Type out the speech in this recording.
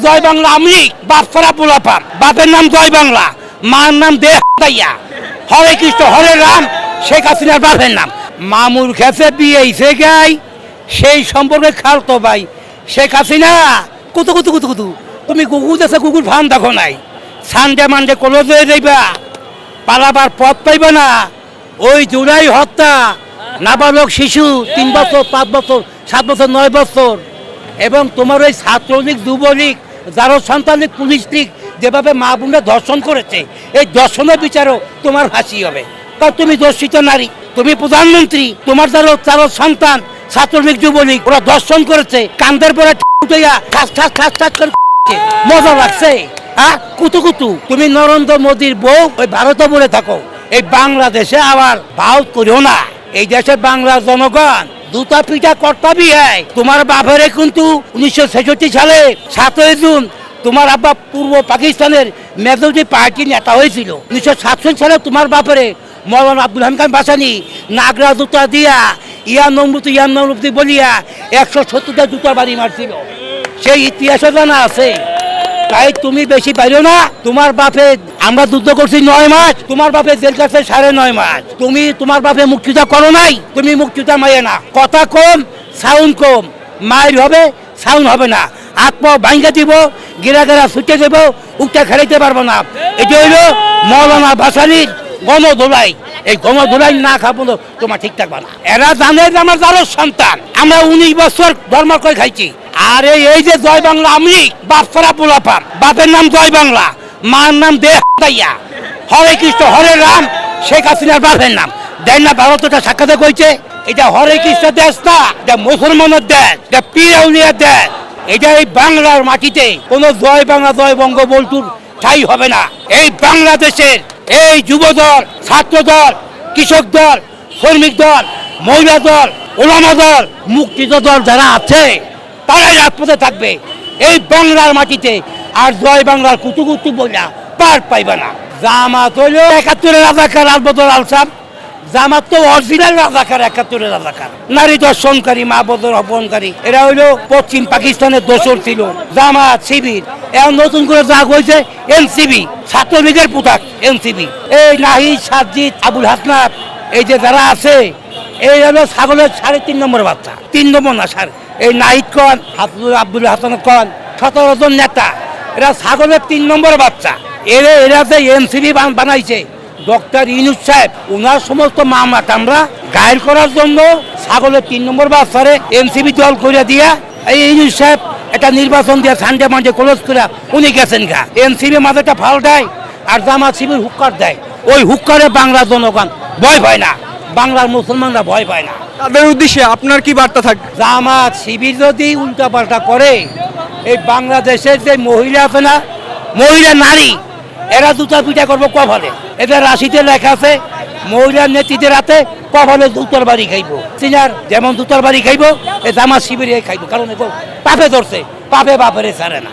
জয় বাংলা আমি বাপসারা পোলাপান বাপের নাম জয় বাংলা মার নাম দেয়া হরে কৃষ্ণ হরে রাম শেখ হাসিনার বাপের নাম মামুর খেতে বিয়েছে গাই সেই সম্পর্কে খালতো ভাই শেখ হাসিনা কুতু কুতু কুতু কুতু তুমি গুগল দেশে গুগল ফান দেখো নাই সানডে মানডে কলেজে যাইবা পালাবার পথ পাইবা না ওই জুলাই হত্যা নাবালক শিশু 3 বছর 5 বছর 7 বছর 9 বছর এবং তোমার ওই ছাত্রলীগ যুবলীগ যারা সন্তানলীগ পুলিশ লীগ যেভাবে মা বোনরা ধর্ষণ করেছে এই ধর্ষণের বিচারও তোমার ফাঁসি হবে কারণ তুমি ধর্ষিত নারী তুমি প্রধানমন্ত্রী তোমার যারা সন্তান ছাত্রলীগ যুবলীগ ওরা ধর্ষণ করেছে কান্দের পরে ঠাস ঠাস ঠাস ঠাস করে মজা লাগছে হ্যাঁ কুতু কুতু তুমি নরেন্দ্র মোদীর বউ ওই ভারতে বলে থাকো এই বাংলাদেশে আবার ভাও করিও না এই দেশে বাংলার জনগণ দুটা পিঠা কর্তাবি হয় তোমার বাপের কিন্তু 1966 সালে 7 জুন তোমার আব্বা পূর্ব পাকিস্তানের মেজরিটি পার্টি নেতা হয়েছিল 1967 সালে তোমার বাপের মৌলানা আব্দুল হামিদ খান ভাসানী নাগরা জুতা দিয়া ইয়ান নমরুতি বলিয়া 170টা জুতার বাড়ি মারছিল সেই ইতিহাসও জানা আছে তাই তুমি বেশি পাইলো না তোমার বাপে আমরা যুদ্ধ করছি 9 মাস তোমার বাপে জেল কাছে 9.5 মাস তুমি তোমার বাপে মুক্তিযুদ্ধ করো নাই তুমি মুক্তিযুদ্ধ মাইয়ে না কথা কম সাউন্ড কম মায়ের হবে সাউন্ড হবে না আত্মা ভাঙ্গা দিব গিরা গিরা ছুটে দেব উঠতে খেলাইতে পারবো না এটা হইল মৌলানা ভাসানীর গণধোলাই এই গণধোলাই না খাবো তোমার ঠিক থাকবে না এরা জানে যে আমার যারো সন্তান আমরা 19 বছর ধর্ম করে খাইছি আরে এই যে জয় বাংলা আমি বাপসারা পোলাপান বাপের নাম জয় বাংলা মার নাম দেয়া হরে কৃষ্ণ হরে রাম শেখ হাসিনার বাপের নাম দেয় না ভারতটা সাক্ষাতে কইছে এটা হরে কৃষ্ণ দেশ না এটা মুসলমানের দেশ এটা পীর আউলিয়ার দেশ এটা এই বাংলার মাটিতে কোনো জয় বাংলা জয় বঙ্গ বলতুর ঠাই হবে না এই বাংলাদেশের এই যুব দল ছাত্র দল কৃষক দল শ্রমিক দল মহিলা দল ওলামা দল মুক্তিযুদ্ধ দল যারা আছে তারাই রাজপথে থাকবে এই বাংলার মাটিতে আর জয় বাংলার কুতুকুতু বইলা পার পাইবে না জামাত হইল 71-এর রাজাকার আলবদর আলসাম জামাত তো অরিজিনাল রাজাকার 71-এর রাজাকার নারী দর্শনকারী মা বদর অপহরণকারী এরা হইল পশ্চিম পাকিস্তানের দোসর ছিল জামাত শিবির এখন নতুন করে যা হয়েছে এনসিবি ছাত্রলীগের পোতাক এনসিবি এই নাহিদ সাজিদ আবুল হাসনাত এই যে যারা আছে এই হলো ছাগলের 3.5 নম্বর বাচ্চা 3 নম্বর না সার এই নাহিদ কন আব্দুল হাসান কন 17 জন নেতা এরা ছাগলের 3 নম্বর বাচ্চা এরা যে এনসিবি বানাইছে ডক্টর ইউনূস সাহেব ওনার সমস্ত মামলা টামরা গায়ের করার জন্য ছাগলের 3 নম্বর বাচ্চারে এনসিবি দল করে দিয়া এই ইউনূস সাহেব একটা নির্বাচন দিয়ে সানডে মানডে ক্লোজ করে উনি গেছেন গা এনসিবি মাঝেটা ফাল দেয় আর জামাত শিবির হুক্কার দেয় ওই হুক্কারে বাংলার জনগণ ভয় পায় না বাংলার মুসলমানরা ভয় পায় না তাদের উদ্দেশ্যে আপনার কি বার্তা থাকবে জামাত শিবির যদি উল্টাপাল্টা করে এই বাংলাদেশের যে মহিলা আছে না মহিলা নারী এরা দুটা পিঠা করবো কপালে এদের রাশিতে লেখা আছে মহিলার নেতৃত্বের হাতে কপালে দুটার বাড়ি খাইবো সিনার যেমন দুটার বাড়ি খাইবো এই জামাত শিবির খাইবো কারণ পাপে ধরছে পাপে বাপেরে ছাড়ে না।